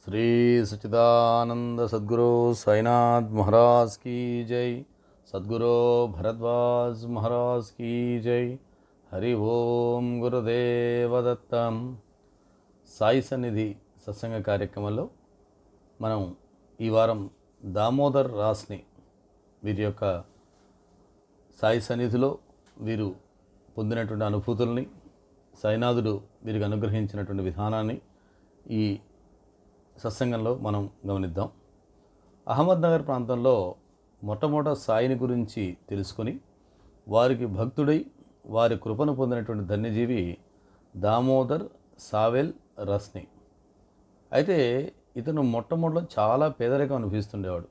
श्री सच्चिदानंद सद्गुरु साईनाथ महाराज की जय। सद्गुरु भरद्वाज महाराज की जय। हरि ओम गुरुदेव दत्తం। సాయి సన్నిధి సత్సంగ కార్యక్రమంలో మనం ఈ వారం దామోదర్ రాస్ని వీరి యొక్క సాయి సన్నిధిలో వీరు పొందినటువంటి అనుభూతుల్ని, సాయినాథుడు వీరికి అనుగ్రహించినటువంటి విధానాన్ని ఈ సత్సంగంలో మనం గమనిద్దాం. అహ్మద్నగర్ ప్రాంతంలో మొట్టమొదట సాయిని గురించి తెలుసుకొని వారికి భక్తుడై వారి కృపను పొందినటువంటి ధన్యజీవి దామోదర్ సావెల్ రస్ని. అయితే ఇతను మొట్టమొదట చాలా పేదరికం అనుభవిస్తుండేవాడు.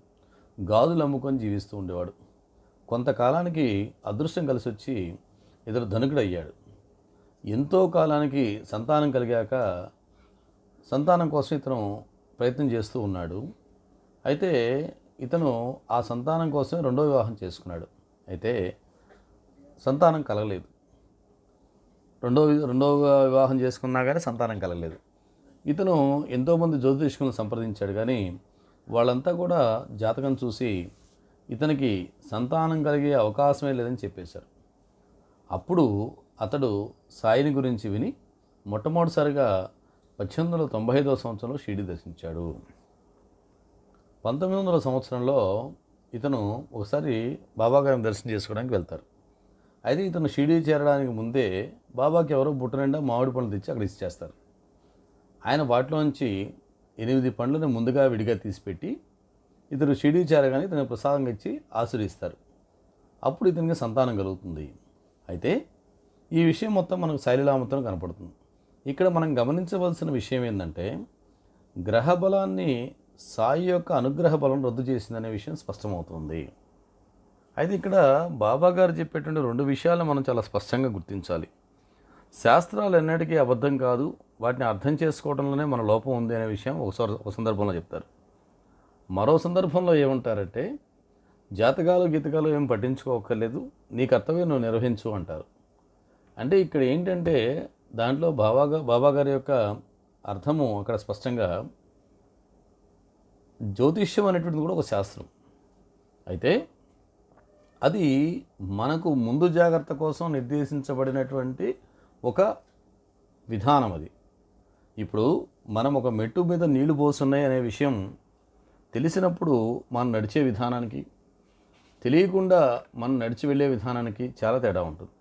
గాజులు అమ్ముకొని జీవిస్తూ ఉండేవాడు. కొంతకాలానికి అదృష్టం కలిసి వచ్చి ఇతడు ధనికుడయ్యాడు. ఎంతో కాలానికి సంతానం కలిగాక సంతానం కోసం ఇతను ప్రయత్నం చేస్తూ ఉన్నాడు. అయితే ఇతను ఆ సంతానం కోసమే రెండో వివాహం చేసుకున్నాడు. అయితే సంతానం కలగలేదు. రెండో వివాహం చేసుకున్నా కానీ సంతానం కలగలేదు. ఇతను ఎంతోమంది జ్యోతిష్కులను సంప్రదించాడు, కానీ వాళ్ళంతా కూడా జాతకం చూసి ఇతనికి సంతానం కలిగే అవకాశమే లేదని చెప్పేశారు. అప్పుడు అతడు సాయిని గురించి విని మొట్టమొదటిసారిగా 1895 సంవత్సరంలో షిరిడి దర్శించాడు. 1900 సంవత్సరంలో ఇతను ఒకసారి బాబాగారిని దర్శనం చేసుకోవడానికి వెళ్తారు. అయితే ఇతను షిరిడి చేరడానికి ముందే బాబాకి ఎవరో బుట్ట నిండా మామిడి పండ్లు తెచ్చి అక్కడ ఇచ్చేస్తారు. ఆయన వాటిలోంచి 8 పండ్లను ముందుగా విడిగా తీసిపెట్టి ఇతను షిరిడి చేరగానే ఇతను ప్రసాదంగా ఇచ్చి ఆశీర్వదిస్తారు. అప్పుడు ఇతనికి సంతానం కలుగుతుంది. అయితే ఈ విషయం మొత్తం మనకు శైలిలామతం కనపడుతుంది. ఇక్కడ మనం గమనించవలసిన విషయం ఏంటంటే, గ్రహ బలాన్ని సాయి యొక్క అనుగ్రహ బలం రద్దు చేసిందనే విషయం స్పష్టమవుతుంది. అయితే ఇక్కడ బాబా గారు చెప్పేటువంటి 2 విషయాలను మనం చాలా స్పష్టంగా గుర్తించాలి. శాస్త్రాలు ఎన్నటికీ అబద్ధం కాదు, వాటిని అర్థం చేసుకోవడంలోనే మన లోపం ఉంది అనే విషయం ఒక సందర్భంలో చెప్తారు. మరో సందర్భంలో ఏమంటారంటే, జాతకాలు గీతకాలు ఏం పట్టించుకోకర్లేదు, నీ కర్తవ్యం నువ్వు నిర్వహించు అంటారు. అంటే ఇక్కడ ఏంటంటే దాంట్లో బాబా గారి యొక్క అర్థము అక్కడ స్పష్టంగా, జ్యోతిష్యం అనేటువంటిది కూడా ఒక శాస్త్రం. అయితే అది మనకు ముందు జాగ్రత్త కోసం నిర్దేశించబడినటువంటి ఒక విధానం. అది ఇప్పుడు మనం ఒక మెట్టు మీద నీళ్లు పోస్తున్నాయి అనే విషయం తెలిసినప్పుడు మనం నడిచే విధానానికి, తెలియకుండా మనం నడిచి వెళ్ళే విధానానికి చాలా తేడా ఉంటుంది.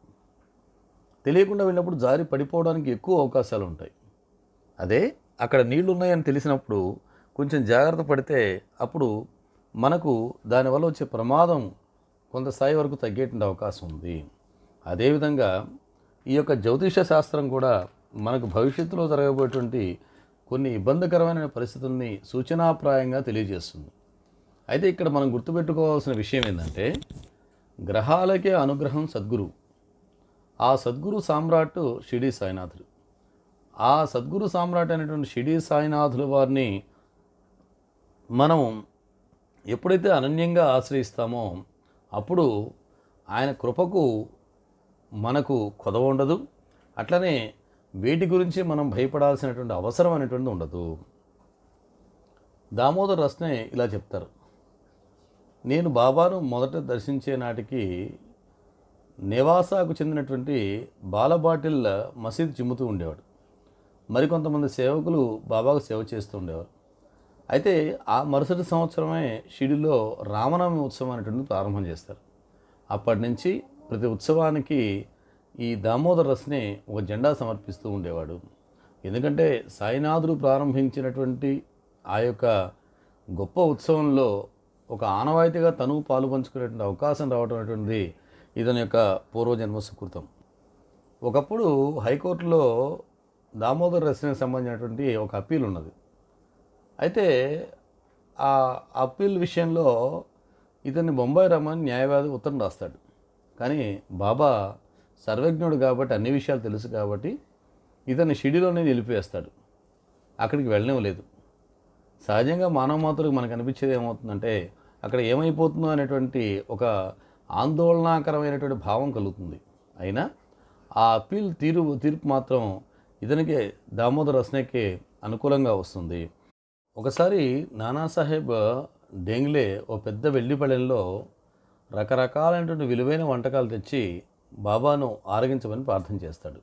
తెలియకుండా వెళ్ళినప్పుడు జారి పడిపోవడానికి ఎక్కువ అవకాశాలు ఉంటాయి. అదే అక్కడ నీళ్లు ఉన్నాయని తెలిసినప్పుడు కొంచెం జాగ్రత్త పడితే అప్పుడు మనకు దానివల్ల వచ్చే ప్రమాదం కొంత స్థాయి వరకు తగ్గేటువంటి అవకాశం ఉంది. అదేవిధంగా ఈ యొక్క జ్యోతిష శాస్త్రం కూడా మనకు భవిష్యత్తులో జరగబోయేటువంటి కొన్ని ఇబ్బందికరమైన పరిస్థితుల్ని సూచనాప్రాయంగా తెలియజేస్తుంది. అయితే ఇక్కడ మనం గుర్తుపెట్టుకోవాల్సిన విషయం ఏంటంటే, గ్రహాలకే అనుగ్రహం సద్గురు. ఆ సద్గురు సామ్రాట్ షిరిడి సాయినాథుడు. ఆ సద్గురు సామ్రాట్ అనేటువంటి షిరిడి సాయినాథుల వారిని మనం ఎప్పుడైతే అనన్యంగా ఆశ్రయిస్తామో అప్పుడు ఆయన కృపకు మనకు కొదవ ఉండదు. అట్లనే వేటి గురించి మనం భయపడాల్సినటువంటి అవసరం అనేటువంటిది ఉండదు. దామోదర్ రస్నే ఇలా చెప్తారు, నేను బాబాను మొదట దర్శించే నాటికి నెవాసాకు చెందినటువంటి బాలబాటిల్ మసీద్ చిమ్ముతూ ఉండేవాడు. మరికొంతమంది సేవకులు బాబాకు సేవ చేస్తూ ఉండేవారు. అయితే ఆ మరుసటి సంవత్సరమే షిరిడిలో రామనవమి ఉత్సవం అనేటువంటిది ప్రారంభం చేస్తారు. అప్పటి నుంచి ప్రతి ఉత్సవానికి ఈ దామోదర్ రస్నే ఒక జెండా సమర్పిస్తూ ఉండేవాడు. ఎందుకంటే సాయినాథుడు ప్రారంభించినటువంటి ఆ యొక్క గొప్ప ఉత్సవంలో ఒక ఆనవాయితీగా తను పాలు పంచుకునేటువంటి అవకాశం రావడం అనేటువంటిది ఇతని యొక్క పూర్వజన్మ సుకృతం. ఒకప్పుడు హైకోర్టులో దామోదర్ రస్నేకి సంబంధించినటువంటి ఒక అప్పీల్ ఉన్నది. అయితే ఆ అప్పీల్ విషయంలో ఇతన్ని బొంబాయి రమ్మని న్యాయవాది ఉత్తరం రాస్తాడు. కానీ బాబా సర్వజ్ఞుడు కాబట్టి అన్ని విషయాలు తెలుసు కాబట్టి ఇతన్ని షిరిడిలోనే నిలిపేస్తాడు. అక్కడికి వెళ్ళనివ్వలేదు. సహజంగా మానవ మాతృకు మనకు అనిపించేది ఏమవుతుందంటే, అక్కడ ఏమైపోతుందో అనేటువంటి ఒక ఆందోళనాకరమైనటువంటి భావం కలుగుతుంది. అయినా ఆ అప్పీల్ తీర్పు మాత్రం ఇతనికే, దామోదర్ రస్నేకే అనుకూలంగా వస్తుంది. ఒకసారి నానాసాహెబ్ డేంగ్లే ఓ పెద్ద వెండి పళ్ళెంలో రకరకాలైనటువంటి విలువైన వంటకాలు తెచ్చి బాబాను ఆరగించమని ప్రార్థన చేస్తాడు.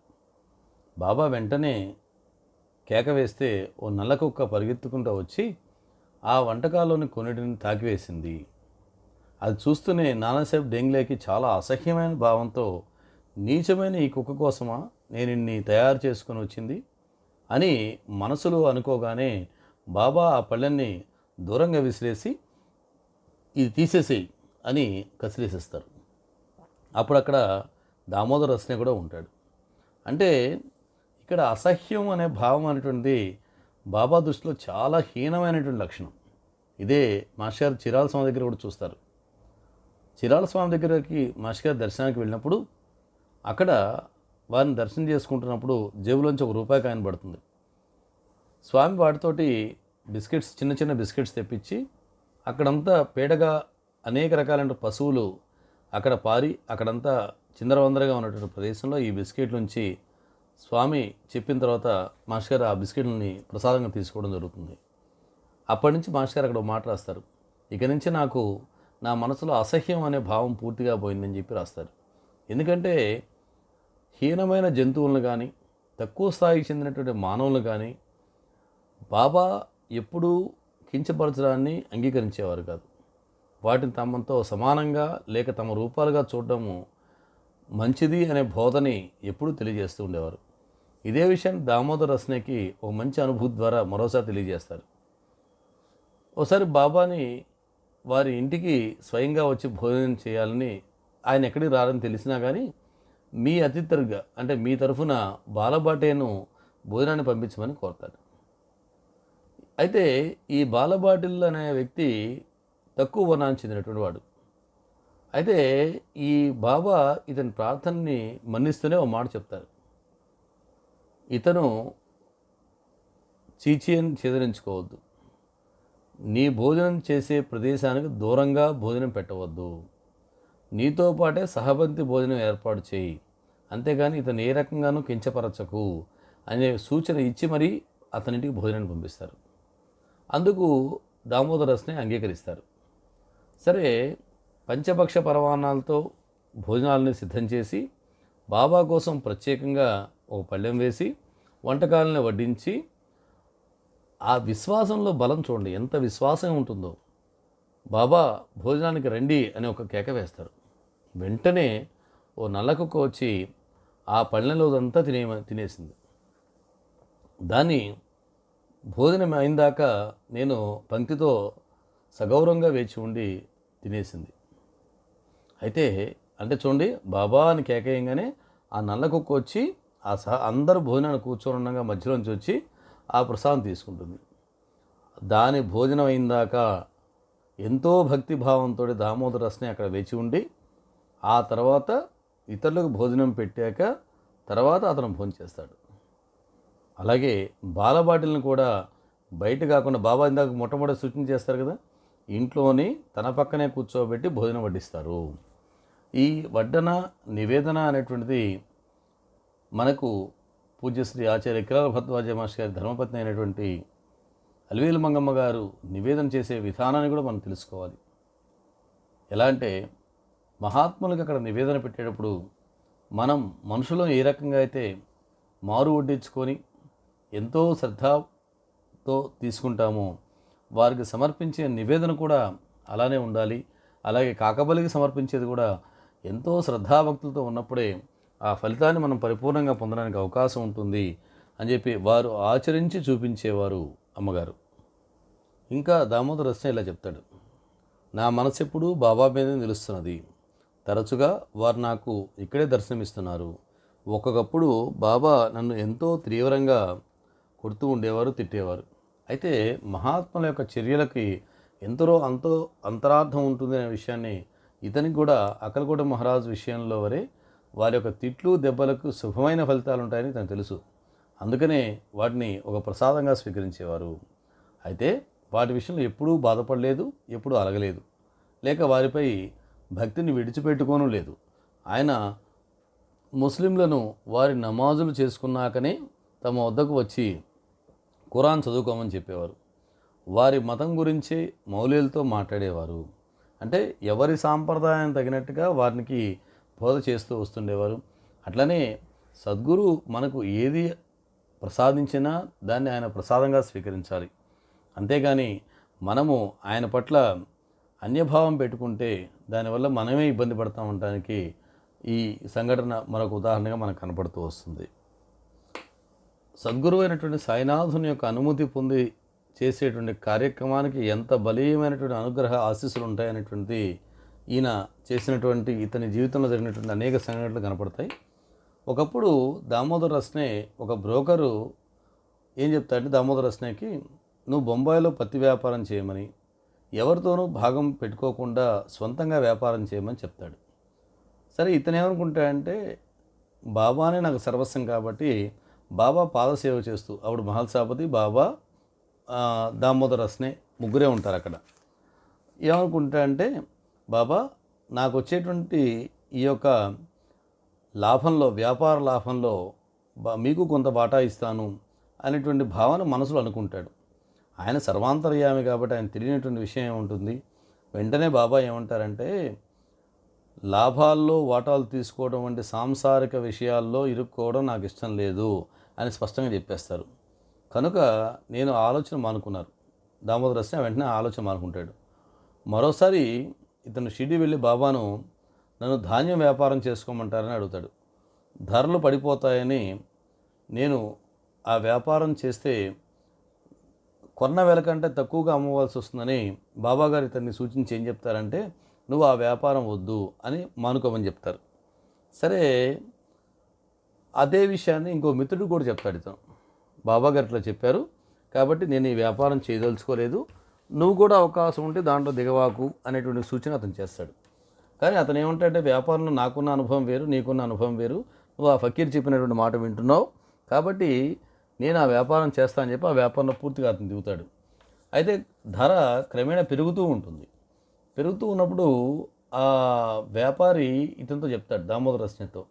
బాబా వెంటనే కేక వేస్తే ఓ నల్ల కుక్క పరిగెత్తుకుంటూ వచ్చి ఆ వంటకాల్లోని కొన్నిటిని తాకివేసింది. అది చూస్తూనే నానాసాహెబ్ డేంగ్లేకి చాలా అసహ్యమైన భావంతో, నీచమైన ఈ కుక్క కోసమా నేను ఇన్ని తయారు చేసుకొని వచ్చింది అని మనసులో అనుకోగానే బాబా ఆ పళ్ళెన్ని దూరంగా విసిరేసి ఇది తీసేసేయి అని కసిరేసేస్తారు. అప్పుడు అక్కడ దామోదర రస్నే కూడా ఉంటాడు. అంటే ఇక్కడ అసహ్యం అనే భావం అనేటువంటిది బాబా దృష్టిలో చాలా హీనమైనటువంటి లక్షణం. ఇదే మాస్టర్ గారు చిరాల స్వామి దగ్గర కూడా చూస్తారు. చిరాల స్వామి దగ్గరికి మాస్టర్ గారు దర్శనానికి వెళ్ళినప్పుడు అక్కడ వారిని దర్శనం చేసుకుంటున్నప్పుడు జేబులోంచి ₹1 కాయిన్ పడుతుంది. స్వామి వాటితోటి బిస్కెట్స్, చిన్న చిన్న బిస్కెట్స్ తెప్పించి అక్కడంతా పేడగా అనేక రకాలైన పశువులు అక్కడ పారి అక్కడంతా చిందరవందరగా ఉన్నటువంటి ప్రదేశంలో ఈ బిస్కెట్ నుంచి స్వామి చెప్పిన తర్వాత మాస్టర్ గారు ఆ బిస్కెట్లని ప్రసాదంగా తీసుకోవడం జరుగుతుంది. అప్పటి నుంచి మాస్టర్ గారు అక్కడ ఒక మాట రాస్తారు, ఇక నుంచి నాకు నా మనసులో అసహ్యం అనే భావం పూర్తిగా పోయిందని చెప్పి రాస్తారు. ఎందుకంటే హీనమైన జంతువులను కానీ, తక్కువ స్థాయికి చెందినటువంటి మానవులను కానీ బాబా ఎప్పుడూ కించపరచడాన్ని అంగీకరించేవారు కాదు. వాటిని తమతో సమానంగా లేక తమ రూపాలుగా చూడడము మంచిది అనే బోధని ఎప్పుడూ తెలియజేస్తూ ఉండేవారు. ఇదే విషయాన్ని దామోదర్ రస్నేకి ఒక మంచి అనుభూతి ద్వారా మరోసారి తెలియజేస్తారు. ఒకసారి బాబాని వారి ఇంటికి స్వయంగా వచ్చి భోజనం చేయాలని, ఆయన ఎక్కడికి రారని తెలిసినా కానీ మీ అతిథిగా అంటే మీ తరఫున బాలబాటేను భోజనాన్ని పంపించమని కోరతాడు. అయితే ఈ బాలబాటిల్ అనే వ్యక్తి తక్కువ వర్ణానికి చెందినటువంటి వాడు. అయితే ఈ బాబా ఇతని ప్రార్థనని మన్నిస్తూనే ఒక మాట చెప్తారు, ఇతను చీచీ అని చేదరించుకోవద్దు, నీ భోజనం చేసే ప్రదేశానికి దూరంగా భోజనం పెట్టవద్దు, నీతో పాటే సహపంక్తి భోజనం ఏర్పాటు చేయి, అంతేగాని ఇతను ఏ రకంగానూ కించపరచకు అనే సూచన ఇచ్చి మరీ అతనింటికి భోజనాన్ని పంపిస్తారు. అందుకు దామోదర్ రస్నే అంగీకరిస్తారు. సరే, పంచభక్ష పరమాన్నాలతో భోజనాలని సిద్ధం చేసి బాబా కోసం ప్రత్యేకంగా ఒక పళ్ళెం వేసి వంటకాలను వడ్డించి, ఆ విశ్వాసంలో బలం చూడండి, ఎంత విశ్వాసం ఉంటుందో. బాబా భోజనానికి రండి అని ఒక కేక వేస్తారు. వెంటనే ఓ నల్లకుక్క వచ్చి ఆ పళ్ళెంలోదంతా తినేసింది. దాన్ని భోజనం అయిందాక నేను పంక్తితో సగౌరవంగా వేచి ఉండి తినేసింది. అయితే అంటే చూడండి, బాబా అని కేకేయంగానే ఆ నల్ల కుక్క వచ్చి అందరూ భోజనాన్ని కూర్చొని ఉండగా మధ్యలోంచి వచ్చి ఆ ప్రసాదం తీసుకుంటుంది. దాని భోజనం అయిందాక ఎంతో భక్తిభావంతో దామోదర రస్నే అక్కడ వేచి ఉండి, ఆ తర్వాత ఇతరులకు భోజనం పెట్టాక తర్వాత అతను భోజనం చేస్తాడు. అలాగే బాలబాటిల్ని కూడా బయట కాకుండా బాబా ఇందాక మొట్టమొదటి సూచన చేస్తారు కదా, ఇంట్లోని తన పక్కనే కూర్చోబెట్టి భోజనం వడ్డిస్తారు. ఈ వడ్డన నివేదన అనేటువంటిది మనకు పూజ్యశ్రీ ఆచార్య కిరాల భరద్వాజ మాస్టర్ గారి ధర్మపత్ని అయినటువంటి అలివేలు మంగమ్మ గారు నివేదన చేసే విధానాన్ని కూడా మనం తెలుసుకోవాలి. ఎలా అంటే, మహాత్ములకు అక్కడ నివేదన పెట్టేటప్పుడు మనం మనుషులను ఏ రకంగా అయితే మారు వడ్డించుకొని ఎంతో శ్రద్ధతో తీసుకుంటామో, వారికి సమర్పించే నివేదన కూడా అలానే ఉండాలి. అలాగే కాకబలికి సమర్పించేది కూడా ఎంతో శ్రద్ధాభక్తులతో ఉన్నప్పుడే ఆ ఫలితాన్ని మనం పరిపూర్ణంగా పొందడానికి అవకాశం ఉంటుంది అని చెప్పి వారు ఆచరించి చూపించేవారు అమ్మగారు. ఇంకా దామోదర రస్నే ఇలా చెప్తాడు, నా మనసు ఎప్పుడూ బాబా మీదే నిలుస్తున్నది. తరచుగా వారు నాకు ఇక్కడే దర్శనమిస్తున్నారు. ఒక్కొక్కప్పుడు బాబా నన్ను ఎంతో తీవ్రంగా కొడుతూ ఉండేవారు, తిట్టేవారు. అయితే మహాత్ముల యొక్క చర్యలకి అంతో అంతరార్థం ఉంటుంది అనే విషయాన్ని ఇతనికి కూడా అక్కలకోట మహారాజు విషయంలో వరే వారి యొక్క తిట్లు దెబ్బలకు శుభమైన ఫలితాలు ఉంటాయని తనకు తెలుసు. అందుకనే వాటిని ఒక ప్రసాదంగా స్వీకరించేవారు. అయితే వాటి విషయంలో ఎప్పుడూ బాధపడలేదు, ఎప్పుడూ అలగలేదు, లేక వారిపై భక్తిని విడిచిపెట్టుకోను లేదు. ఆయన ముస్లింలను వారి నమాజులు చేసుకున్నాకనే తమ వద్దకు వచ్చి ఖురాన్ చదువుకోమని చెప్పేవారు. వారి మతం గురించి మౌల్యాలతో మాట్లాడేవారు. అంటే ఎవరి సాంప్రదాయం తగినట్టుగా వారికి బోధ చేస్తూ వస్తుండేవారు. అట్లనే సద్గురు మనకు ఏది ప్రసాదించినా దాన్ని ఆయన ప్రసాదంగా స్వీకరించాలి. అంతేగాని మనము ఆయన పట్ల అన్యభావం పెట్టుకుంటే దానివల్ల మనమే ఇబ్బంది పడతా ఉండటానికి ఈ సంఘటన మరొక ఉదాహరణగా మనకు కనపడుతూ వస్తుంది. సద్గురువు అయినటువంటి సాయినాథుని యొక్క అనుమతి పొంది చేసేటువంటి కార్యక్రమానికి ఎంత బలీయమైనటువంటి అనుగ్రహ ఆశీస్సులు ఉంటాయనేటువంటి ఈయన చేసినటువంటి ఇతని జీవితంలో జరిగినటువంటి అనేక సంఘటనలు కనపడతాయి. ఒకప్పుడు దామోదర్ రస్నే ఒక బ్రోకరు ఏం చెప్తాడంటే దామోదర్ రస్నేకి, నువ్వు బొంబాయిలో పత్తి వ్యాపారం చేయమని, ఎవరితోనూ భాగం పెట్టుకోకుండా సొంతంగా వ్యాపారం చేయమని చెప్తాడు. సరే ఇతను ఏమనుకుంటాడంటే బాబానే నాకు సర్వస్వం కాబట్టి బాబా పాదసేవ చేస్తూ, అప్పుడు మహల్సాపతి బాబా దామోదర్ రస్నే ముగ్గురే ఉంటారు అక్కడ. ఏమనుకుంటాడంటే బాబా నాకు వచ్చేటువంటి ఈ యొక్క లాభంలో, వ్యాపార లాభంలో మీకు కొంత వాటా ఇస్తాను అనేటువంటి భావన మనసులో అనుకుంటాడు. ఆయన సర్వాంతర్యామి కాబట్టి ఆయన తెలియనటువంటి విషయం ఏముంటుంది. వెంటనే బాబా ఏమంటారంటే, లాభాల్లో వాటాలు తీసుకోవడం వంటి సాంసారిక విషయాల్లో ఇరుక్కోవడం నాకు ఇష్టం లేదు అని స్పష్టంగా చెప్పేస్తారు. కనుక నేను ఆలోచన మానుకున్నారు. దామోదర్ రస్నే వెంటనే ఆలోచన మానుకుంటాడు. మరోసారి ఇతను షిరిడి వెళ్ళి బాబాను నన్ను ధాన్యం వ్యాపారం చేసుకోమంటారని అడుగుతాడు. ధరలు పడిపోతాయని, నేను ఆ వ్యాపారం చేస్తే కొన్న వెల కంటే తక్కువగా అమ్మవలసి వస్తుందని బాబాగారు ఇతన్ని సూచించి ఏం చెప్తారంటే, నువ్వు ఆ వ్యాపారం వద్దు అని మానుకోమని చెప్తారు. సరే అదే విషయాన్ని ఇంకో మిత్రుడు కూడా చెప్తాడు. ఇతను బాబాగారు ఇట్లా చెప్పారు కాబట్టి నేను ఈ వ్యాపారం చేయదలుచుకోలేదు, నువ్వు కూడా అవకాశం ఉంటే దాంట్లో దిగవాకు అనేటువంటి సూచన అతను చేస్తాడు. కానీ అతను ఏమంటాడంటే, వ్యాపారంలో నాకున్న అనుభవం వేరు, నీకున్న అనుభవం వేరు, నువ్వు ఆ ఫకీర్ చెప్పినటువంటి మాట వింటున్నావు కాబట్టి నేను ఆ వ్యాపారం చేస్తానని చెప్పి ఆ వ్యాపారంలో పూర్తిగా అతను దిగుతాడు. అయితే ధర క్రమేణా పెరుగుతూ ఉంటుంది. పెరుగుతూ ఉన్నప్పుడు ఆ వ్యాపారి ఇతనితో చెప్తాడు, దామోదర్ రస్నేతో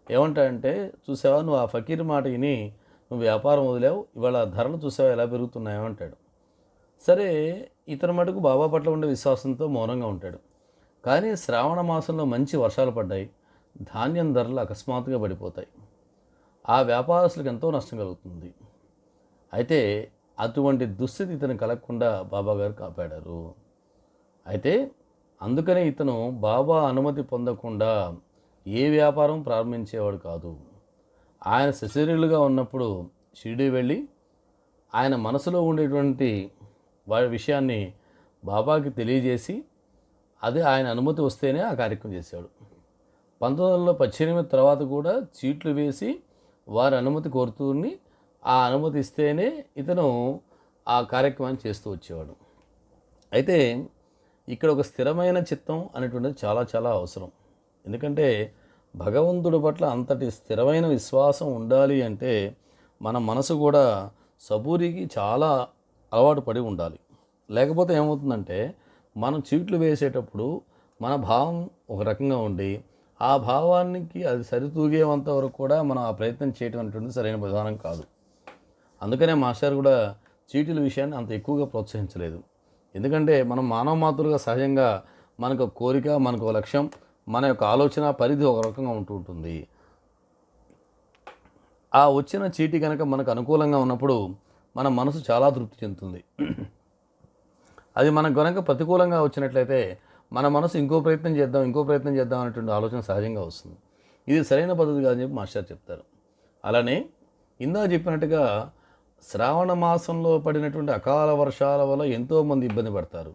ఏమంటాడంటే, చూసావా నువ్వు ఆ ఫకీర్ మాట విని నువ్వు వ్యాపారం వదిలేవు, ఇవాళ ధరలు చూసావా ఎలా పెరుగుతున్నాయో అంటాడు. సరే ఇతని మటుకు బాబా పట్ల ఉండే విశ్వాసంతో మౌనంగా ఉంటాడు. కానీ శ్రావణ మాసంలో మంచి వర్షాలు పడ్డాయి, ధాన్యం ధరలు అకస్మాత్తుగా పడిపోతాయి. ఆ వ్యాపారస్తులకు ఎంతో నష్టం కలుగుతుంది. అయితే అటువంటి దుస్థితి ఇతను కలగకుండా బాబాగారు కాపాడారు. అయితే అందుకనే ఇతను బాబా అనుమతి పొందకుండా ఏ వ్యాపారం ప్రారంభించేవాడు కాదు. ఆయన సశరీరులుగా ఉన్నప్పుడు షిరిడి వెళ్ళి ఆయన మనసులో ఉండేటువంటి వారి విషయాన్ని బాబాకి తెలియజేసి అది ఆయన అనుమతి వస్తేనే ఆ కార్యక్రమం చేశాడు. 1918 తర్వాత కూడా చీట్లు వేసి వారి అనుమతి కోరుతూని ఆ అనుమతి ఇస్తేనే ఇతను ఆ కార్యక్రమాన్ని చేస్తూ వచ్చేవాడు. అయితే ఇక్కడ ఒక స్థిరమైన చిత్తం అనేటువంటిది చాలా చాలా అవసరం. ఎందుకంటే భగవంతుడి పట్ల అంతటి స్థిరమైన విశ్వాసం ఉండాలి అంటే మన మనసు కూడా సబూరికి చాలా అలవాటు పడి ఉండాలి. లేకపోతే ఏమవుతుందంటే మనం చీట్లు వేసేటప్పుడు మన భావం ఒక రకంగా ఉండి ఆ భావానికి అది సరితూగేంత వరకు కూడా మనం ఆ ప్రయత్నం చేయడం అనేటువంటిది సరైన విధానం కాదు. అందుకనే మాస్టర్ కూడా చీటీల విషయాన్ని అంత ఎక్కువగా ప్రోత్సహించలేదు. ఎందుకంటే మనం మానవ మాతృగా సహజంగా మనకు కోరిక, మనకు లక్ష్యం, మన యొక్క ఆలోచన పరిధి ఒక రకంగా ఉంటూ ఉంటుంది. ఆ వచ్చిన చీటీ కనుక మనకు అనుకూలంగా ఉన్నప్పుడు మన మనసు చాలా తృప్తి చెందుతుంది. అది మనకు కనుక ప్రతికూలంగా వచ్చినట్లయితే మన మనసు ఇంకో ప్రయత్నం చేద్దాం అనేటువంటి ఆలోచన సహజంగా వస్తుంది. ఇది సరైన పద్ధతి కాదని చెప్పి మాస్టర్ చెప్తారు. అలానే ఇందా చెప్పినట్టుగా శ్రావణ మాసంలో పడినటువంటి అకాల వర్షాల వల్ల ఎంతోమంది ఇబ్బంది పడతారు.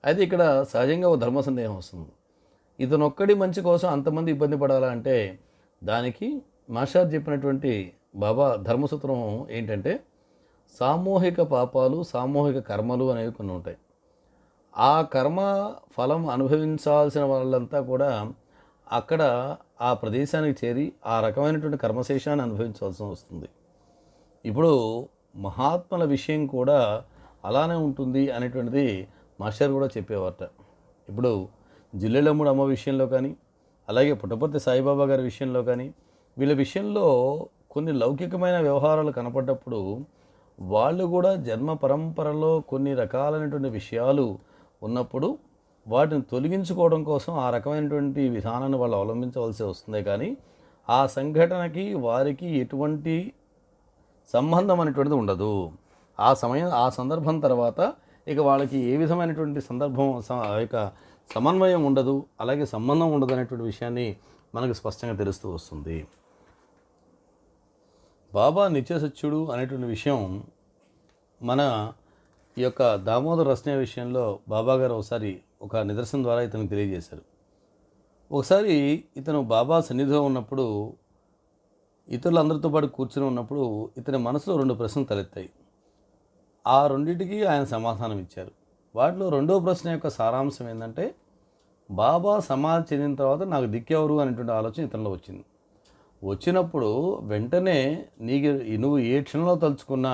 అయితే ఇక్కడ సహజంగా ఒక ధర్మ సందేహం వస్తుంది. ఇతనొక్కడి మంచి కోసం అంతమంది ఇబ్బంది పడాలంటే దానికి మాస్టర్ చెప్పినటువంటి బాబా ధర్మసూత్రం ఏంటంటే, సామూహిక పాపాలు, సామూహిక కర్మలు అనేవి కొన్ని ఉంటాయి. ఆ కర్మ ఫలం అనుభవించాల్సిన వాళ్ళంతా కూడా అక్కడ ఆ ప్రదేశానికి చేరి ఆ రకమైనటువంటి కర్మశేషాన్ని అనుభవించాల్సి వస్తుంది. ఇప్పుడు మహాత్ముల విషయం కూడా అలానే ఉంటుంది అనేటువంటిది మాస్టర్ కూడా చెప్పేవారట. ఇప్పుడు జిల్లెలమ్ముడు అమ్మ విషయంలో కానీ, అలాగే పుట్టపర్తి సాయిబాబా గారి విషయంలో కానీ, వీళ్ళ విషయంలో కొన్ని లౌకికమైన వ్యవహారాలు కనపడ్డప్పుడు వాళ్ళు కూడా జన్మ పరంపరలో కొన్ని రకాలైనటువంటి విషయాలు ఉన్నప్పుడు వాటిని తొలగించుకోవడం కోసం ఆ రకమైనటువంటి విధానాన్ని వాళ్ళు అవలంబించవలసి వస్తుంది. కానీ ఆ సంఘటనకి వారికి ఎటువంటి సంబంధం అనేటువంటిది ఉండదు. ఆ సందర్భం తర్వాత ఇక వాళ్ళకి ఏ విధమైనటువంటి యొక్క సమన్వయం ఉండదు, అలాగే సంబంధం ఉండదు అనేటువంటి విషయాన్ని మనకు స్పష్టంగా తెలుస్తూ వస్తుంది. బాబా నిత్యసత్యుడు అనేటువంటి విషయం మన ఈ యొక్క దామోదర రస్నే విషయంలో బాబా గారు ఒకసారి ఒక నిదర్శనం ద్వారా ఇతనికి తెలియజేశారు. ఒకసారి ఇతను బాబా సన్నిధిలో ఉన్నప్పుడు, ఇతరులందరితో పాటు కూర్చుని ఉన్నప్పుడు ఇతని మనసులో 2 ప్రశ్నలు తలెత్తాయి. ఆ రెండింటికి ఆయన సమాధానం ఇచ్చారు. వాటిలో రెండో ప్రశ్న యొక్క సారాంశం ఏంటంటే, బాబా సమాధి చెందిన తర్వాత నాకు దిక్కెవరు అనేటువంటి ఆలోచన ఇతనిలో వచ్చింది. వచ్చినప్పుడు వెంటనే నువ్వు ఏ క్షణంలో తలుచుకున్నా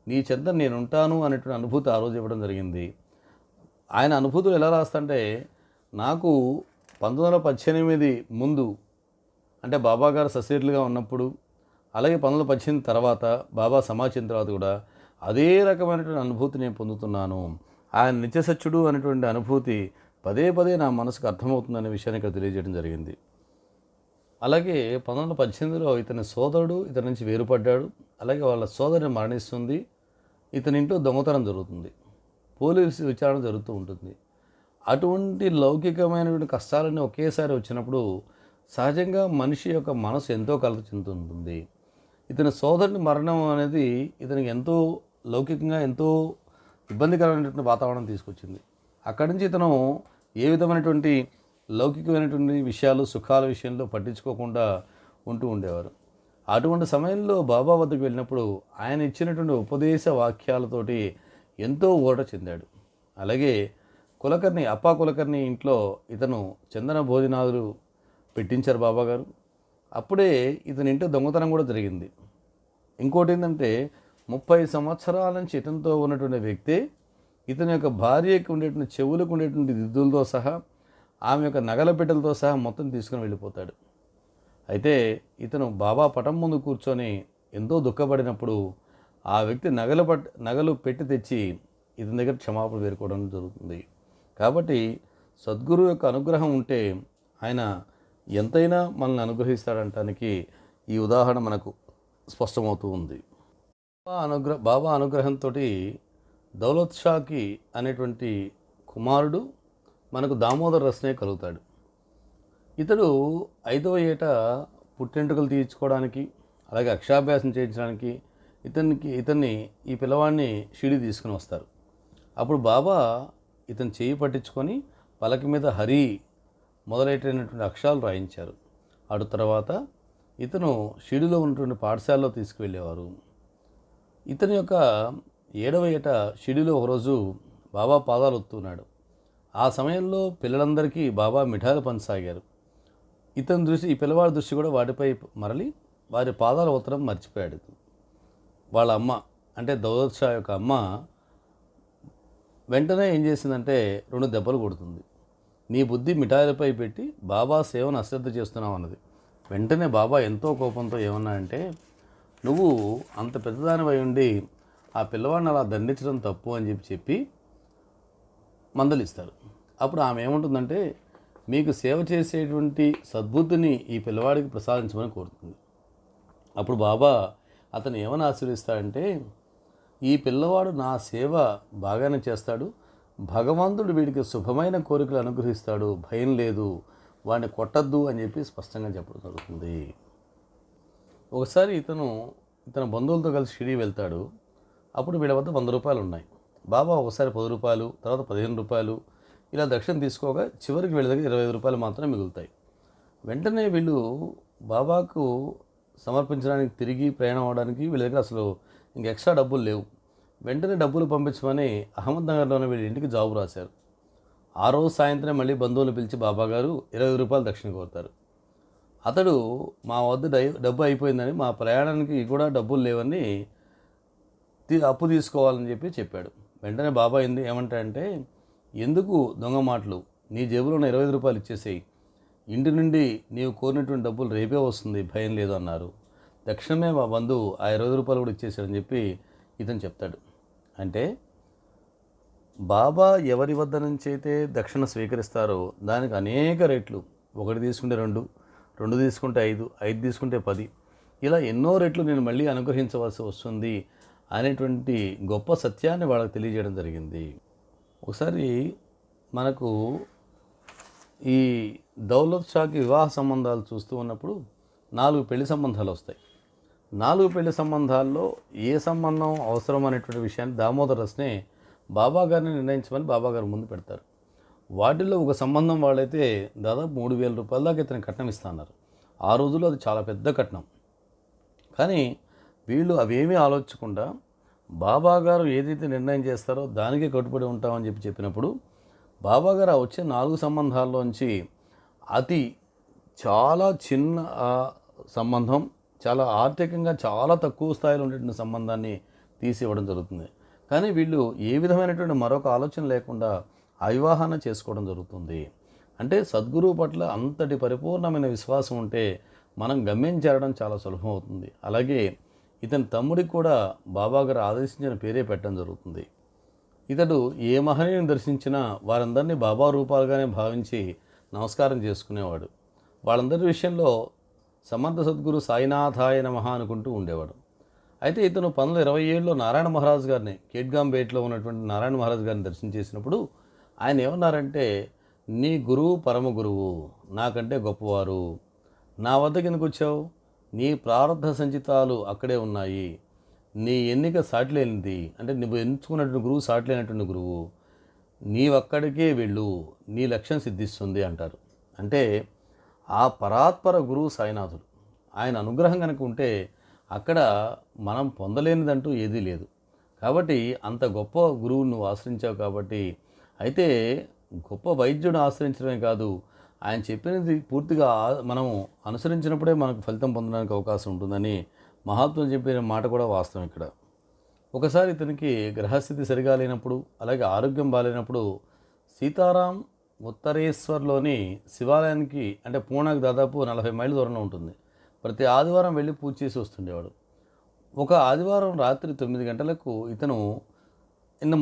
నీ చెంత నేనుంటాను అనేటువంటి అనుభూతి ఆ రోజు ఇవ్వడం జరిగింది. ఆయన అనుభూతులు ఎలా రాస్తంటే, నాకు 1918 ముందు అంటే బాబా గారు సశరీరులుగా ఉన్నప్పుడు, అలాగే 1918 తర్వాత బాబా సమాధి చెందిన తర్వాత కూడా అదే రకమైనటువంటి అనుభూతి నేను పొందుతున్నాను. ఆయన నిత్యసత్యుడు అనేటువంటి అనుభూతి పదే పదే నా మనసుకు అర్థమవుతుందనే విషయాన్ని ఇక్కడ తెలియజేయడం జరిగింది. అలాగే 1918లో ఇతని సోదరుడు ఇతని నుంచి వేరుపడ్డాడు. అలాగే వాళ్ళ సోదరిని మరణిస్తుంది. ఇతని ఇంట్లో దొంగతనం జరుగుతుంది. పోలీసు విచారణ జరుగుతూ ఉంటుంది. అటువంటి లౌకికమైనటువంటి కష్టాలన్నీ ఒకేసారి వచ్చినప్పుడు సహజంగా మనిషి యొక్క మనసు ఎంతో కలత చెందుతుంది. ఇతని సోదరుని మరణం అనేది ఇతనికి ఎంతో లౌకికంగా ఎంతో ఇబ్బందికరమైనటువంటి వాతావరణం తీసుకొచ్చింది. అక్కడి నుంచి ఇతను ఏ విధమైనటువంటి లౌకికమైనటువంటి విషయాలు సుఖాల విషయంలో పట్టించుకోకుండా ఉంటూ ఉండేవారు. అటువంటి సమయంలో బాబా వద్దకు వెళ్ళినప్పుడు ఆయన ఇచ్చినటువంటి ఉపదేశ వాక్యాలతోటి ఎంతో ఊరట చెందాడు. అలాగే అప్పా కులకర్ణి ఇంట్లో ఇతను చందన భోజనాలు పెట్టించారు బాబాగారు. అప్పుడే ఇతని ఇంట్లో దొంగతనం కూడా జరిగింది. ఇంకోటి ఏంటంటే 30 సంవత్సరాల నుంచి ఇతనితో ఉన్నటువంటి వ్యక్తే ఇతని యొక్క భార్యకి ఉండేటువంటి చెవులకు ఉండేటువంటి దిద్దులతో సహా ఆమె యొక్క నగల పెట్టెలతో సహా మొత్తం తీసుకుని వెళ్ళిపోతాడు. అయితే ఇతను బాబా పటం ముందు కూర్చొని ఎంతో దుఃఖపడినప్పుడు ఆ వ్యక్తి నగలు పెట్టి తెచ్చి ఇతని దగ్గర క్షమాపణ వేరుకోవడం జరుగుతుంది. కాబట్టి సద్గురు యొక్క అనుగ్రహం ఉంటే ఆయన ఎంతైనా మనల్ని అనుగ్రహిస్తాడంటానికి ఈ ఉదాహరణ మనకు స్పష్టమవుతూ ఉంది. బాబా అనుగ్రహంతో దౌలత్ షాకి అనేటువంటి కుమారుడు మనకు దామోదర రస్నే కలుగుతాడు. ఇతడు 5వ ఏట పుట్టెంటుకలు తీర్చుకోవడానికి అలాగే అక్షరాభ్యాసం చేయించడానికి ఇతన్ని ఈ పిల్లవాడిని షిరిడి తీసుకుని వస్తారు. అప్పుడు బాబా ఇతను చేయి పట్టించుకొని పలక మీద హరి మొదలైనటువంటి అక్షరాలు రాయించారు. అటు తర్వాత ఇతను షిరిడిలో ఉన్నటువంటి పాఠశాలలో తీసుకువెళ్ళేవారు. ఇతని యొక్క 7వ ఏట షిరిడిలో ఒకరోజు బాబా పాదాలు ఒత్తున్నాడు. ఆ సమయంలో పిల్లలందరికీ బాబా మిఠాయిలు పంచసాగారు. ఈ పిల్లవాడి దృష్టి కూడా వాటిపై మరలి వారి పాదాలు ఒత్తడం మర్చిపోయాడు. వాళ్ళ అమ్మ అంటే దౌలత్ షా యొక్క అమ్మ వెంటనే ఏం చేసిందంటే 2 దెబ్బలు కొడుతుంది. నీ బుద్ధి మిఠాయిలపై పెట్టి బాబా సేవను అశ్రద్ధ చేస్తున్నావు అన్నది. వెంటనే బాబా ఎంతో కోపంతో ఏమన్నా అంటే, నువ్వు అంత పెద్దదానివై ఉండి ఆ పిల్లవాడిని అలా దండించడం తప్పు అని చెప్పి మందలిస్తారు. అప్పుడు ఆమె ఏముంటుందంటే, మీకు సేవ చేసేటువంటి సద్బుద్ధిని ఈ పిల్లవాడికి ప్రసాదించమని కోరుతుంది. అప్పుడు బాబా అతను ఏమని ఆశీర్వదిస్తాడంటే, ఈ పిల్లవాడు నా సేవ బాగానే చేస్తాడు, భగవంతుడు వీడికి శుభమైన కోరికలు అనుగ్రహిస్తాడు, భయం లేదు, వాడిని కొట్టద్దు అని చెప్పి స్పష్టంగా చెప్పడం జరుగుతుంది. ఒకసారి ఇతను బంధువులతో కలిసి షిరిడి వెళ్తాడు. అప్పుడు వీళ్ళ వద్ద 100 రూపాయలు ఉన్నాయి. బాబా ఒకసారి 10 రూపాయలు, తర్వాత 15 రూపాయలు ఇలా దక్షిణ తీసుకోగా చివరికి వీళ్ళ దగ్గర 25 రూపాయలు మాత్రమే మిగులుతాయి. వెంటనే వీళ్ళు బాబాకు సమర్పించడానికి తిరిగి ప్రయాణం అవడానికి వీళ్ళ దగ్గర అసలు ఇంక ఎక్స్ట్రా డబ్బులు లేవు. వెంటనే డబ్బులు పంపించమని అహ్మద్నగర్లోనే వీళ్ళ ఇంటికి జాబు రాశారు. ఆ రోజు సాయంత్రం మళ్ళీ బంధువులు పిలిచి బాబాగారు 25 రూపాయలు దక్షిణ కోరుతారు. అతడు మా వద్ద డబ్బు అయిపోయిందని, మా ప్రయాణానికి కూడా డబ్బులు లేవని అప్పు తీసుకోవాలని చెప్పాడు. వెంటనే బాబా ఏమంటాడంటే, ఎందుకు దొంగ మాటలు, నీ జేబులో ఉన్న 25 రూపాయలు ఇచ్చేసేయి, ఇంటి నుండి నీవు కోరినటువంటి డబ్బులు రేపే వస్తుంది, భయం లేదు అన్నారు. దక్షిణమే మా బంధువు ఆ 20 రూపాయలు కూడా ఇచ్చేసాడని చెప్పి ఇతను చెప్తాడు. అంటే బాబా ఎవరి వద్ద నుంచి అయితే దక్షిణ స్వీకరిస్తారో దానికి అనేక రెట్లు, ఒకటి తీసుకుంటే 2, 2 తీసుకుంటే 5, 5 తీసుకుంటే 10, ఇలా ఎన్నో రెట్లు నేను మళ్ళీ అనుగ్రహించవలసి వస్తుంది అనేటువంటి గొప్ప సత్యాన్ని వాళ్ళకి తెలియజేయడం జరిగింది. ఒకసారి మనకు ఈ దౌలత్ షాకి వివాహ సంబంధాలు చూస్తూ ఉన్నప్పుడు 4 పెళ్లి సంబంధాలు వస్తాయి. 4 పెళ్లి సంబంధాల్లో ఏ సంబంధం అవసరం అనేటువంటి విషయాన్ని దామోదర్ రస్నే బాబా గారిని నిర్ణయించమని బాబా గారు ముందు పెడతారు. వాటిల్లో ఒక సంబంధం వాళ్ళైతే దాదాపు 3,000 రూపాయల దాకా ఇతను కట్నం ఇస్తున్నారు. ఆ రోజుల్లో అది చాలా పెద్ద కట్నం. కానీ వీళ్ళు అవేమీ ఆలోచించకుండా బాబా గారు ఏదైతే నిర్ణయం చేస్తారో దానికే కట్టుబడి ఉంటామని చెప్పినప్పుడు బాబా గారు ఆ వచ్చే 4 సంబంధాల్లోంచి అతి చాలా చిన్న సంబంధం, చాలా ఆర్థికంగా చాలా తక్కువ స్థాయిలో ఉండేటువంటి సంబంధాన్ని తీసి ఇవ్వడం జరుగుతుంది. కానీ వీళ్ళు ఏ విధమైనటువంటి మరొక ఆలోచన లేకుండా ఆ వివాహాన్ని చేసుకోవడం జరుగుతుంది. అంటే సద్గురువు పట్ల అంతటి పరిపూర్ణమైన విశ్వాసం ఉంటే మనం గమ్యం చేరడం చాలా సులభం అవుతుంది. అలాగే ఇతని తమ్ముడికి కూడా బాబాగారు ఆదేశించిన పేరే పెట్టడం జరుగుతుంది. ఇతడు ఏ మహనీయుని దర్శించినా వారందరినీ బాబా రూపాలుగానే భావించి నమస్కారం చేసుకునేవాడు. వాళ్ళందరి విషయంలో సమర్థ సద్గురు సాయినాథాయ నమః అనుకుంటూ ఉండేవాడు. అయితే ఇతను 1927లో నారాయణ మహారాజ్ గారిని, కేట్గాంబేట్లో ఉన్నటువంటి నారాయణ మహారాజ్ గారిని దర్శనం చేసినప్పుడు ఆయన ఏమన్నారంటే, నీ గురువు పరమ గురువు, నాకంటే గొప్పవారు, నా వద్దకు ఎందుకు వచ్చావు? నీ ప్రారంధ సంచితాలు అక్కడే ఉన్నాయి, నీ ఎన్నిక సాటిలేనిది, అంటే నువ్వు ఎంచుకున్నటువంటి గురువు సాటిలేనటువంటి గురువు, నీవక్కడికే వెళ్ళు, నీ లక్ష్యం సిద్ధిస్తుంది అంటారు. అంటే ఆ పరాత్పర గురువు సాయినాథుడు, ఆయన అనుగ్రహం కనుక ఉంటే అక్కడ మనం పొందలేనిదంటూ ఏదీ లేదు. కాబట్టి అంత గొప్ప గురువును నువ్వు ఆశ్రయించావు కాబట్టి, అయితే గొప్ప వైద్యుడిని ఆశ్రయించడమే కాదు, ఆయన చెప్పినది పూర్తిగా మనం అనుసరించినప్పుడే మనకు ఫలితం పొందడానికి అవకాశం ఉంటుందని మహాత్ములు చెప్పిన మాట కూడా వాస్తవం. ఇక్కడ ఒకసారి ఇతనికి గ్రహస్థితి సరిగా లేనప్పుడు, అలాగే ఆరోగ్యం బాగాలేనప్పుడు సీతారాం ఉత్తరేశ్వర్లోని శివాలయానికి, అంటే పూనాకు దాదాపు 40 మైళ్ళ దూరంలో ఉంటుంది, ప్రతి ఆదివారం వెళ్ళి పూజ చేసి వస్తుండేవాడు. ఒక ఆదివారం రాత్రి 9 గంటలకు ఇతను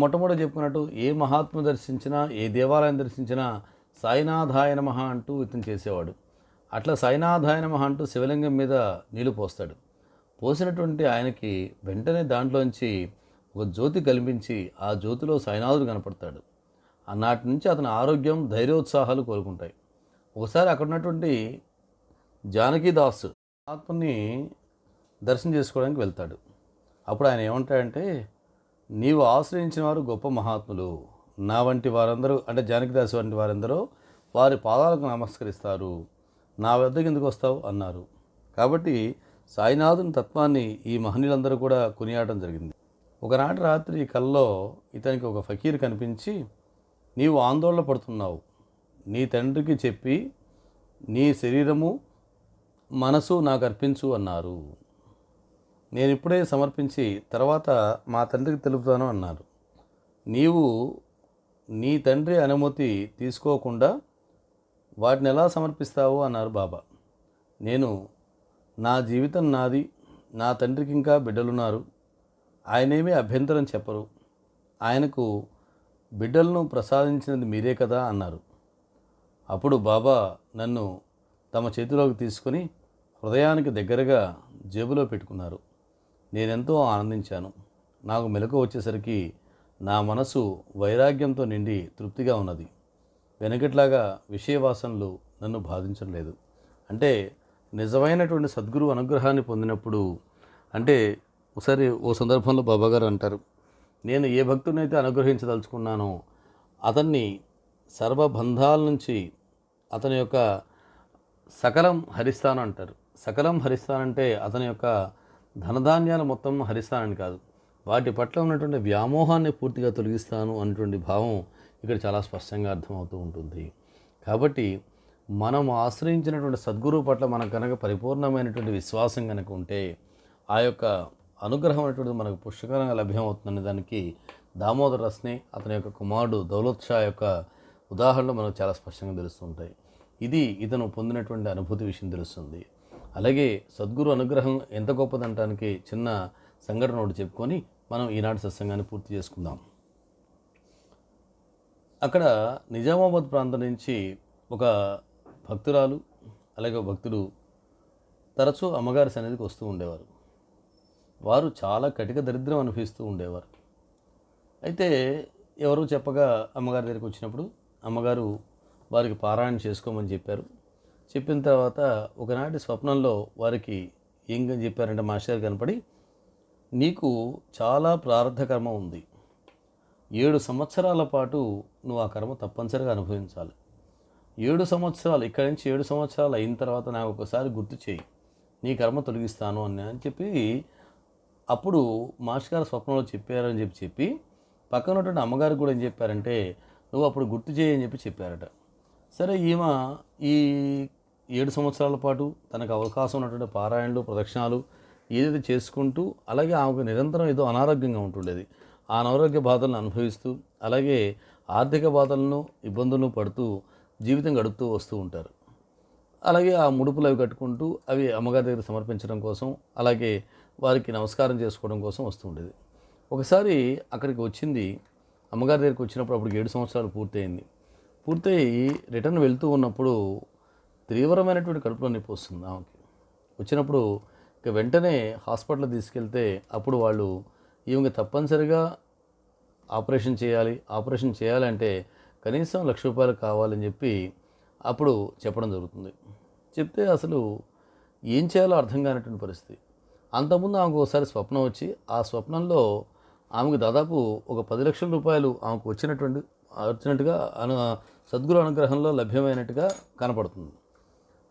మొట్టమొదటి చెప్పుకున్నట్టు ఏ మహాత్మ దర్శించినా, ఏ దేవాలయం దర్శించినా సాయినాథాయ నమః అంటూ ఇతను చేసేవాడు. అట్లా సాయినాథాయ నమః అంటూ శివలింగం మీద నీళ్లు పోస్తాడు. పోసినటువంటి ఆయనకి వెంటనే దాంట్లోంచి ఒక జ్యోతి కల్పించి ఆ జ్యోతిలో సాయినాథుడు కనపడతాడు. అన్నాటి నుంచి అతని ఆరోగ్యం, ధైర్యోత్సాహాలు కోలుకుంటాయి. ఒకసారి అక్కడ ఉన్నటువంటి జానకీదాస్ ఆత్మని దర్శనం చేసుకోవడానికి వెళ్తాడు. అప్పుడు ఆయన ఏమంటాడంటే, నీవు ఆశ్రయించిన వారు గొప్ప మహాత్ములు, నా వంటి వారందరూ, అంటే జానకీదాస్ వంటి వారందరూ వారి పాదాలకు నమస్కరిస్తారు, నా వద్దకు ఎందుకు వస్తావు అన్నారు. కాబట్టి సాయినాథుని తత్వాన్ని ఈ మహనీయులందరూ కూడా కొనియాడడం జరిగింది. ఒకనాటి రాత్రి కల్లో ఇతనికి ఒక ఫకీర్ కనిపించి, నీవు ఆందోళన పడుతున్నావు, నీ తండ్రికి చెప్పి నీ శరీరము మనసు నాకు అర్పించు అన్నారు. నేను ఇప్పుడే సమర్పించి తర్వాత మా తండ్రికి తెలుపుతాను అన్నారు. నీవు నీ తండ్రి అనుమతి తీసుకోకుండా వాటిని ఎలా సమర్పిస్తావు అన్నారు బాబా. నేను, నా జీవితం నాది, నా తండ్రికి ఇంకా బిడ్డలున్నారు, ఆయనేమీ అభ్యంతరం చెప్పరు, ఆయనకు బిడ్డలను ప్రసాదించినది మీరే కదా అన్నారు. అప్పుడు బాబా నన్ను తమ చేతిలోకి తీసుకొని హృదయానికి దగ్గరగా జేబులో పెట్టుకున్నారు. నేనెంతో ఆనందించాను. నాకు మెలకు వచ్చేసరికి నా మనసు వైరాగ్యంతో నిండి తృప్తిగా ఉన్నది. వెనకట్లాగా విషయవాసనలు నన్ను బాధించడం లేదు. అంటే నిజమైనటువంటి సద్గురు అనుగ్రహాన్ని పొందినప్పుడు, అంటే ఒకసారి ఓ సందర్భంలో బాబాగారు అంటారు, నేను ఏ భక్తునైతే అనుగ్రహించదలుచుకున్నానో అతన్ని సర్వబంధాల నుంచి అతని యొక్క సకలం హరిస్తాను అంటారు. సకలం హరిస్తానంటే అతని యొక్క ధనధాన్యాలు మొత్తం హరిస్తానని కాదు, వాటి పట్ల ఉన్నటువంటి వ్యామోహాన్ని పూర్తిగా తొలగిస్తాను అన్నటువంటి భావం ఇక్కడ చాలా స్పష్టంగా అర్థమవుతూ ఉంటుంది. కాబట్టి మనం ఆశ్రయించినటువంటి సద్గురువు పట్ల మనకు కనుక పరిపూర్ణమైనటువంటి విశ్వాసం కనుక ఉంటే ఆ యొక్క అనుగ్రహం అనేటువంటిది మనకు పుష్కలంగా లభ్యమవుతుందనే దానికి దామోదర్ రస్నే, అతని యొక్క కుమారుడు దౌలత్ షా యొక్క ఉదాహరణలు మనకు చాలా స్పష్టంగా తెలుస్తుంటాయి. ఇది ఇతను పొందినటువంటి అనుభూతి విషయం తెలుస్తుంది. అలాగే సద్గురు అనుగ్రహం ఎంత గొప్పదంటానికి చిన్న సంఘటన ఒకటి చెప్పుకొని మనం ఈనాటి సత్సంగాన్ని పూర్తి చేసుకుందాం. అక్కడ నిజామాబాద్ ప్రాంతం నుంచి ఒక భక్తురాలు అలాగే ఒక భక్తుడు తరచూ అమ్మగారి సన్నిధికి వస్తూ ఉండేవారు. వారు చాలా కటిక దరిద్రం అనుభవిస్తూ ఉండేవారు. అయితే ఎవరు చెప్పగా అమ్మగారి దగ్గరికి వచ్చినప్పుడు అమ్మగారు వారికి పారాయణ చేసుకోమని చెప్పారు. చెప్పిన తర్వాత ఒకనాటి స్వప్నంలో వారికి ఏం చెప్పారంటే మాస్టర్ కనపడి, నీకు చాలా ప్రారంధ కర్మ ఉంది, 7 సంవత్సరాల పాటు నువ్వు ఆ కర్మ తప్పనిసరిగా అనుభవించాలి. 7 సంవత్సరాలు ఇక్కడి నుంచి 7 సంవత్సరాలు అయిన తర్వాత నాకు ఒకసారి గుర్తు చేయి, నీ కర్మ తొలగిస్తాను అని చెప్పి అప్పుడు మాస్టర్ గారు స్వప్నంలో చెప్పారని చెప్పి పక్కన ఉన్నటువంటి అమ్మగారికి కూడా ఏం చెప్పారంటే, నువ్వు అప్పుడు గుర్తు చేయని చెప్పారట. సరే ఈమె ఈ 7 సంవత్సరాల పాటు తనకు అవకాశం ఉన్నటువంటి పారాయణలు ప్రదక్షిణాలు ఏదైతే చేసుకుంటూ అలాగే ఆమెకు నిరంతరం ఏదో అనారోగ్యంగా ఉంటుండేది. ఆ అనారోగ్య బాధలను అనుభవిస్తూ అలాగే ఆర్థిక బాధలను ఇబ్బందులను పడుతూ జీవితం గడుపుతూ వస్తూ ఉంటారు. అలాగే ఆ ముడుపులు అవి కట్టుకుంటూ అవి అమ్మగారి దగ్గర సమర్పించడం కోసం అలాగే వారికి నమస్కారం చేసుకోవడం కోసం వస్తూ ఉండేది. ఒకసారి అక్కడికి వచ్చింది, అమ్మగారి దగ్గరికి వచ్చినప్పుడు అప్పుడు 7 సంవత్సరాలు పూర్తయింది. పూర్తయి రిటర్న్ వెళ్తూ ఉన్నప్పుడు తీవ్రమైనటువంటి కడుపులో నొప్పి వస్తుంది ఆమెకి. వచ్చినప్పుడు ఇక వెంటనే హాస్పిటల్ తీసుకెళ్తే అప్పుడు వాళ్ళు ఈమెకి తప్పనిసరిగా ఆపరేషన్ చేయాలంటే కనీసం ₹1,00,000 కావాలని చెప్పి అప్పుడు చెప్పడం జరుగుతుంది. చెప్తే అసలు ఏం చేయాలో అర్థం కానటువంటి పరిస్థితి. అంతకుముందు ఆమెకు ఒకసారి స్వప్నం వచ్చి ఆ స్వప్నంలో ఆమెకు దాదాపు ఒక ₹10,00,000 ఆమెకు వచ్చినట్టుగా సద్గురు అనుగ్రహంలో లభ్యమైనట్టుగా కనపడుతుంది.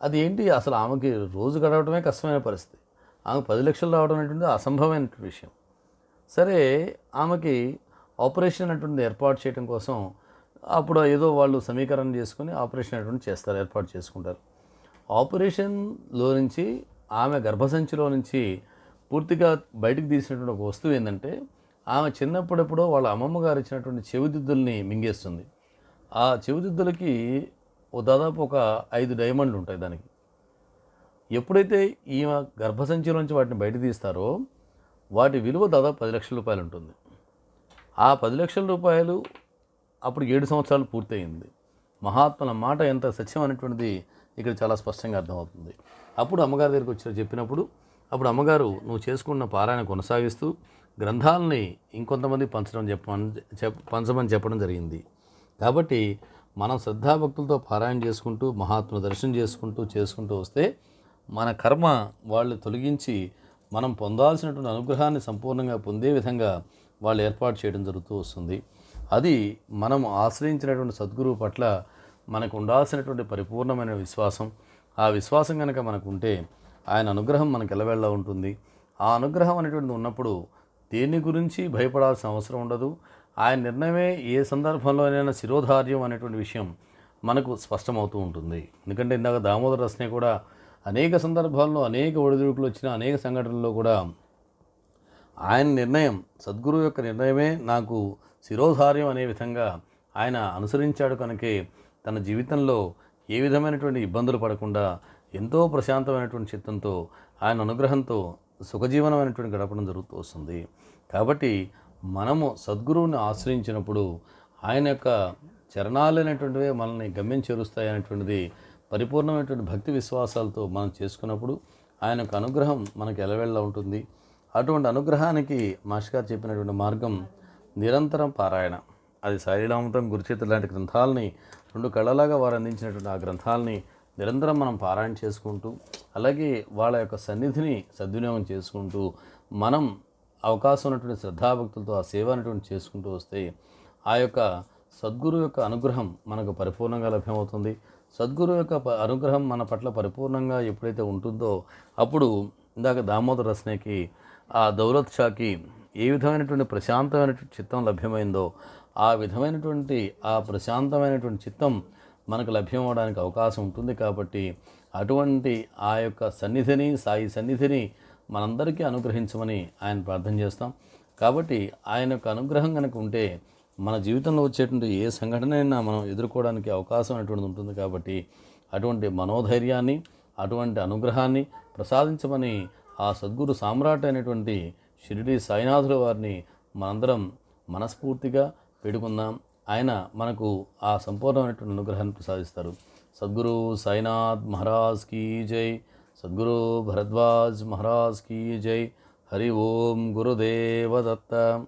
అది ఏంటి అసలు ఆమెకి రోజు గడవడమే కష్టమైన పరిస్థితి. ఆమెకు 10,00,000 రావడం అనేటువంటి అసంభవమైనటువంటి విషయం. సరే ఆమెకి ఆపరేషన్ అనేటువంటిది ఏర్పాటు చేయడం కోసం అప్పుడు ఏదో వాళ్ళు సమీకరణ చేసుకుని ఆపరేషన్ అనేటువంటి చేస్తారు, ఏర్పాటు చేసుకుంటారు. ఆపరేషన్లో నుంచి ఆమె గర్భసంచిలో నుంచి పూర్తిగా బయటకు తీసినటువంటి ఒక వస్తువు ఏంటంటే, ఆమె చిన్నప్పుడెప్పుడో వాళ్ళ అమ్మమ్మ గారు ఇచ్చినటువంటి చెవిదిద్దుల్ని మింగేస్తుంది. ఆ చెవిదిద్దులకి దాదాపు ఒక 5 డైమండ్లు ఉంటాయి దానికి. ఎప్పుడైతే ఈమె గర్భసంచిలోంచి వాటిని బయట తీస్తారో వాటి విలువ దాదాపు ₹10,00,000 ఉంటుంది. ఆ ₹10,00,000 అప్పుడు 7 సంవత్సరాలు పూర్తయింది. మహాత్ముల మాట ఎంత సత్యం అనేటువంటిది ఇక్కడ చాలా స్పష్టంగా అర్థమవుతుంది. అప్పుడు అమ్మగారి దగ్గరికి వచ్చి చెప్పినప్పుడు అప్పుడు అమ్మగారు నువ్వు చేసుకున్న పారాయణ కొనసాగిస్తూ గ్రంథాలని ఇంకొంతమంది పంచమని చెప్పడం జరిగింది. కాబట్టి మనం శ్రద్ధాభక్తులతో పారాయణ చేసుకుంటూ మహాత్ముల దర్శనం చేసుకుంటూ వస్తే మన కర్మ వాళ్ళు తొలగించి మనం పొందాల్సినటువంటి అనుగ్రహాన్ని సంపూర్ణంగా పొందే విధంగా వాళ్ళు ఏర్పాటు చేయడం జరుగుతూ వస్తుంది. అది మనం ఆశ్రయించినటువంటి సద్గురువు పట్ల మనకు ఉండాల్సినటువంటి పరిపూర్ణమైన విశ్వాసం. ఆ విశ్వాసం కనుక మనకు ఉంటే ఆయన అనుగ్రహం మనకు ఎల్లవేళలా ఉంటుంది. ఆ అనుగ్రహం అనేటువంటిది ఉన్నప్పుడు దేని గురించి భయపడాల్సిన అవసరం ఉండదు. ఆయన నిర్ణయమే ఏ సందర్భంలోనైనా శిరోధార్యం అనేటువంటి విషయం మనకు స్పష్టమవుతూ ఉంటుంది. ఎందుకంటే ఇందాక దామోదర రసనే కూడా అనేక సందర్భాల్లో అనేక ఒడిదుడుకులు వచ్చిన అనేక సంఘటనల్లో కూడా ఆయన నిర్ణయం, సద్గురువు యొక్క నిర్ణయమే నాకు శిరోధార్యం అనే విధంగా ఆయన అనుసరించాడు. కనుకే తన జీవితంలో ఏ విధమైనటువంటి ఇబ్బందులు పడకుండా ఎంతో ప్రశాంతమైనటువంటి చిత్తంతో ఆయన అనుగ్రహంతో సుఖజీవనం అనేటువంటి గడపడం జరుగుతూ వస్తుంది. కాబట్టి మనము సద్గురువుని ఆశ్రయించినప్పుడు ఆయన యొక్క చరణాలు అనేటువంటివే మనల్ని గమ్యం చేరుస్తాయి అనేటువంటిది పరిపూర్ణమైనటువంటి భక్తి విశ్వాసాలతో మనం చేసుకున్నప్పుడు ఆయన యొక్క అనుగ్రహం మనకు ఎలవేళ్ళ ఉంటుంది. అటువంటి అనుగ్రహానికి మాస్టర్ గారు చెప్పినటువంటి మార్గం నిరంతరం పారాయణ. అది సాయిలీలామృతం, గురుచరిత్ర లాంటి గ్రంథాలని 2 కళ్ళలాగా వారు అందించినటువంటి ఆ గ్రంథాలని నిరంతరం మనం పారాయణ చేసుకుంటూ అలాగే వాళ్ళ యొక్క సన్నిధిని సద్వినియోగం చేసుకుంటూ మనం అవకాశం ఉన్నటువంటి శ్రద్ధాభక్తులతో ఆ సేవ అనేటువంటి చేసుకుంటూ వస్తే ఆ యొక్క సద్గురు యొక్క అనుగ్రహం మనకు పరిపూర్ణంగా లభ్యమవుతుంది. సద్గురు యొక్క అనుగ్రహం మన పట్ల పరిపూర్ణంగా ఎప్పుడైతే ఉంటుందో అప్పుడు ఇందాక దామోదర రసనేకి ఆ దౌలత్ షాకి ఏ విధమైనటువంటి ప్రశాంతమైనటువంటి చిత్తం లభ్యమైందో ఆ విధమైనటువంటి ఆ ప్రశాంతమైనటువంటి చిత్తం మనకు లభ్యం అవడానికి అవకాశం ఉంటుంది. కాబట్టి అటువంటి ఆ యొక్క సన్నిధిని, సాయి సన్నిధిని మనందరికీ అనుగ్రహించమని ఆయన ప్రార్థన చేస్తాం. కాబట్టి ఆయన యొక్క అనుగ్రహం కనుక ఉంటే మన జీవితంలో వచ్చేటువంటి ఏ సంఘటన అయినా మనం ఎదుర్కోవడానికి అవకాశం అనేటువంటిది ఉంటుంది. కాబట్టి అటువంటి మనోధైర్యాన్ని, అటువంటి అనుగ్రహాన్ని ప్రసాదించమని ఆ సద్గురు సామ్రాట్ అయినటువంటి షిరిడి సాయినాథుల వారిని మనందరం మనస్ఫూర్తిగా వేడుకుందాం. ఆయన మనకు ఆ సంపూర్ణమైనటువంటి అనుగ్రహాన్ని ప్రసాదిస్తారు. సద్గురు సాయినాథ్ మహారాజ్ కీ జై. సద్గురు భరద్వాజ్ మహారాజ్ కీ జై. హరి ఓం గురుదేవ దత్త.